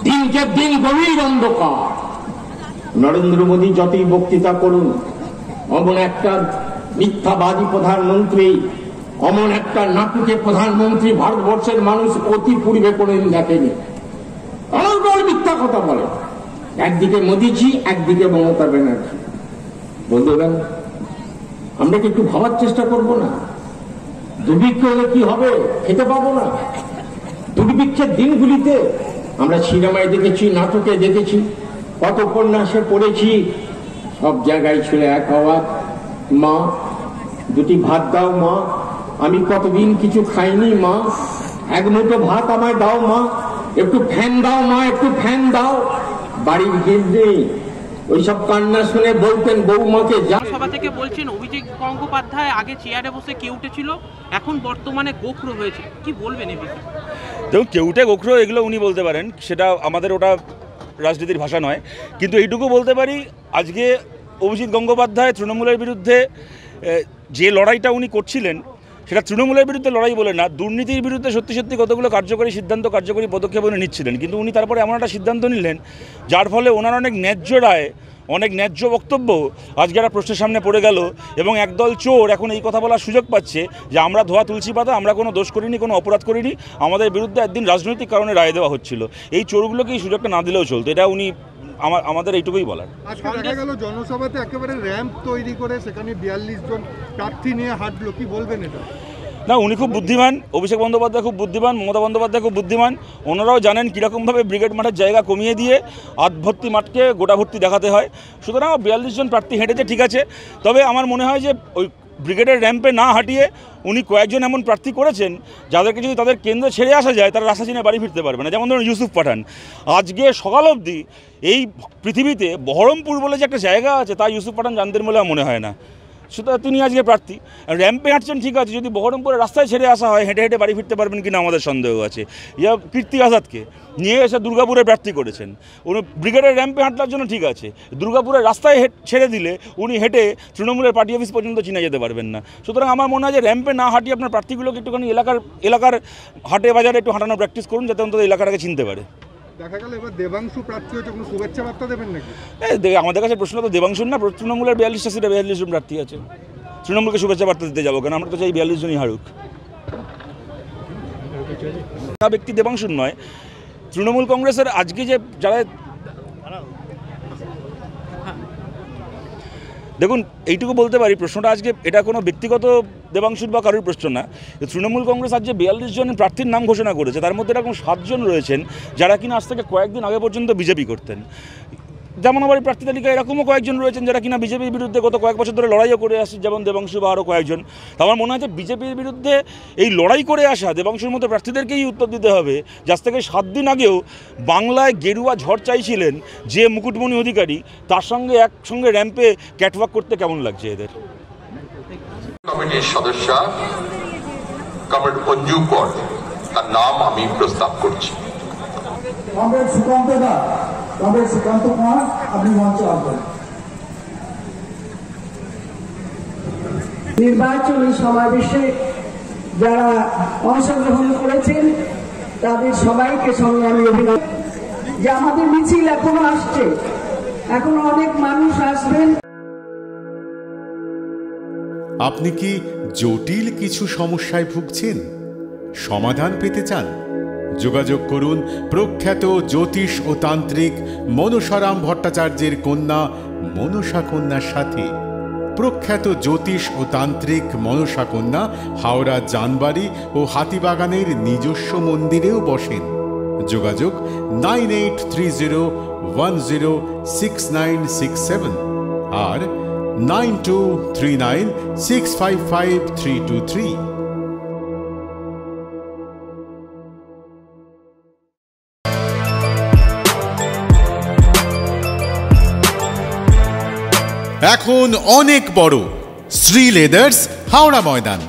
দিনকে দিন গভীর অন্ধকার। নরেন্দ্র মোদী যতই বক্তৃতা করুন, অমন একটা মিথ্যাবাদী প্রধানমন্ত্রী, অমন একটা নাটকের প্রধানমন্ত্রী ভারতবর্ষের মানুষ অতি পূর্বে কোনোদিন দেখেনি। অনর্গল মিথ্যা কথা বলে। একদিকে মোদীজি, একদিকে মমতা ব্যানার্জি। বন্ধুরা, আমরা কি একটু ভাবার চেষ্টা করব না? দুর্ভিক্ষ হলে কি হবে? খেতে পাবো না। দুর্ভিক্ষের দিনগুলিতে আমরা সিনেমায় দেখেছি, নাটকে দেখেছি, কত উপন্যাসে পড়েছি, সব জায়গায় ছিল এক আওয়াজ, মা দুটি ভাত দাও মা, আমি কতদিন কিছু খাইনি মা, এক মুঠো ভাত আমায় দাও মা, একটু ফ্যান দাও মা, একটু ফ্যান দাও। বাড়ির গিন্নি ওইসব কান্না শুনে বলতেন বৌমাকে, যা। সভা থেকে বলছেন অভিজিৎ গঙ্গোপাধ্যায় আগে চেয়ারে বসে কেউটে ছিল, এখন বর্তমানে গোখরো হয়েছে, কি বলবেন এই বিষয়ে? দেখুন, কেউটে গোখরো এগুলো উনি বলতে পারেন, সেটা আমাদের ওটা রাজনীতির ভাষা নয়। কিন্তু এইটুকু বলতে পারি, আজকে অভিজিৎ গঙ্গোপাধ্যায় তৃণমূলের বিরুদ্ধে যে লড়াইটা উনি করছিলেন, সেটা তৃণমূলের বিরুদ্ধে লড়াই বলে না, দুর্নীতির বিরুদ্ধে সত্যি সত্যি কতগুলো কার্যকরী সিদ্ধান্ত, কার্যকরী পদক্ষেপ উনি নিচ্ছিলেন। কিন্তু উনি তারপরে এমন একটা সিদ্ধান্ত নিলেন, যার ফলে ওনার অনেক ন্যায্য রায়, অনেক ন্যায্য বক্তব্য আজকে একটা প্রশ্নের সামনে পড়ে গেল। এবং একদল চোর এখন এই কথা বলার সুযোগ পাচ্ছে যে আমরা ধোয়া তুলসী পাতা, আমরা কোনো দোষ করিনি, কোনো অপরাধ করিনি, আমাদের বিরুদ্ধে একদিন রাজনৈতিক কারণে রায় দেওয়া হচ্ছিল। এই চোরগুলোকে এই সুযোগটা না দিলেও চলতো। এটা উনি আমাদের এইটুকুই বলার। আজকে দেখা গেল জনসভাতে একেবারে র্যাম্প তৈরি করে সেখানে 42 জন প্রার্থী নিয়ে হাঁটলো, কি বলবেন এটা? না, উনি খুব বুদ্ধিমান, অভিষেক বন্দ্যোপাধ্যায় খুব বুদ্ধিমান, মমতা বন্দ্যোপাধ্যায় খুব বুদ্ধিমান। ওনারাও জানেন কীরকমভাবে ব্রিগেড মাঠের জায়গা কমিয়ে দিয়ে আধভর্তি মাঠকে গোটা ভর্তি দেখাতে হয়। সুতরাং 42 জন প্রার্থী হেঁটেছে, ঠিক আছে। তবে আমার মনে হয় যে ওই ব্রিগেডের র্যাম্পে না হাঁটিয়ে উনি কয়েকজন এমন প্রার্থী করেছেন যাদেরকে যদি তাদের কেন্দ্রে ছেড়ে আসা যায়, তারা রাস্তা চিনে বাড়ি ফিরতে পারবে না। যেমন ধরুন ইউসুফ পাঠান, আজকে সকাল অবধি এই পৃথিবীতে বহরমপুর বলে যে একটা জায়গা আছে, তা ইউসুফ পাঠান জানতেন বলে মনে হয় না। সুতরাং তিনি আজকে প্রার্থী। র্যাম্পে হাঁটছেন, ঠিক আছে, যদি বহরমপুরের রাস্তায় ছেড়ে আসা হয়, হেঁটে হেঁটে বাড়ি ফিরতে পারবেন কিনা আমাদের সন্দেহ আছে। ইয়া কীর্তি আজাদকে নিয়ে এসে দুর্গাপুরে প্রার্থী করেছেন, উনি ব্রিগেডের র্যাম্পে হাঁটার জন্য, ঠিক আছে, দুর্গাপুরের রাস্তায় ছেড়ে দিলে উনি হেঁটে তৃণমূলের পার্টি অফিস পর্যন্ত চিনে যেতে পারবেন না। সুতরাং আমার মনে হয় যে র্যাম্পে না হাঁটিয়ে আপনার প্রার্থীগুলোকে একটুখানি এলাকার হাটে বাজারে একটু হাঁটানোর প্র্যাকটিস করুন, যাতে অন্তত এলাকাটাকে চিনতে পারে। দেখা গেল এবার দেবাংশু প্রার্থী হচ্ছে, কোনো শুভেচ্ছা বার্তা দেবেন নাকি? আমাদের কাছে প্রশ্ন তো দেবাংশুর না, তৃণমূলের 42টা সিটে 42 জন প্রার্থী আছে। তৃণমূলকে শুভেচ্ছা বার্তা দিতে যাবো কেন? আমরা তো চাই 42 জনই হারুক। ব্যক্তি দেবাংশুর নয়, তৃণমূল কংগ্রেসের আজকে যে যারা, দেখুন এইটুকু বলতে পারি, প্রশ্নটা আজকে এটা কোনো ব্যক্তিগত দেবাংশুর বা কারোর প্রশ্ন না। তৃণমূল কংগ্রেস আজ যে 42 জন প্রার্থীর নাম ঘোষণা করেছে, তার মধ্যে এরকম 7 জন রয়েছেন যারা কিনা আজ থেকে কয়েকদিন আগে পর্যন্ত বিজেপি করতেন। যেমন আমার প্রার্থী তালিকায় এরকমও কয়েকজন রয়েছেন যারা কিনা বিজেপির বিরুদ্ধে গত কয়েক বছর ধরে লড়াইও করে আসছে, যেমন দেবাংশু বা আরও কয়েকজন। তো আমার মনে হয় যে বিজেপির বিরুদ্ধে এই লড়াই করে আসা দেবাংশুর মতো প্রার্থীদেরকেই উত্তর দিতে হবে, যার থেকে 7 দিন আগেও বাংলায় গেরুয়া ঝড় চাইছিলেন যে মুকুটমণি অধিকারী, তার সঙ্গে একসঙ্গে র্যাম্পে ক্যাটওয়াক করতে কেমন লাগছে এদের। কমিটির সদস্য কমরেড অঞ্জু কর, তার নাম আমি প্রস্তাব করছি। কমরেড সুকান্ত দা, কমরেড সুকান্ত কুমার, আপনি মঞ্চে আসবেন। নির্বাচনী সমাবেশে যারা অংশগ্রহণ করেছেন তাদের সবাইকে সঙ্গে আমি অভিনন্দন যে আমাদের মিছিল এখনো আসছে, এখনো অনেক মানুষ আসবেন। আপনি কি জটিল কিছু সমস্যায় ভুগছেন? সমাধান পেতে চান? যোগাযোগ করুন প্রখ্যাত জ্যোতিষ ও তান্ত্রিক মনসারাম ভট্টাচার্যের কন্যা মনসা কন্যার সাথে। প্রখ্যাত জ্যোতিষ ও তান্ত্রিক মনসা কন্যা হাওড়া জানবাড়ি ও হাতিবাগানের নিজস্ব মন্দিরেও বসেন। যোগাযোগ 9830106967 আর 9239655323। এখন অনেক বড় শ্রী লেদার্স হাওড়া ময়দান।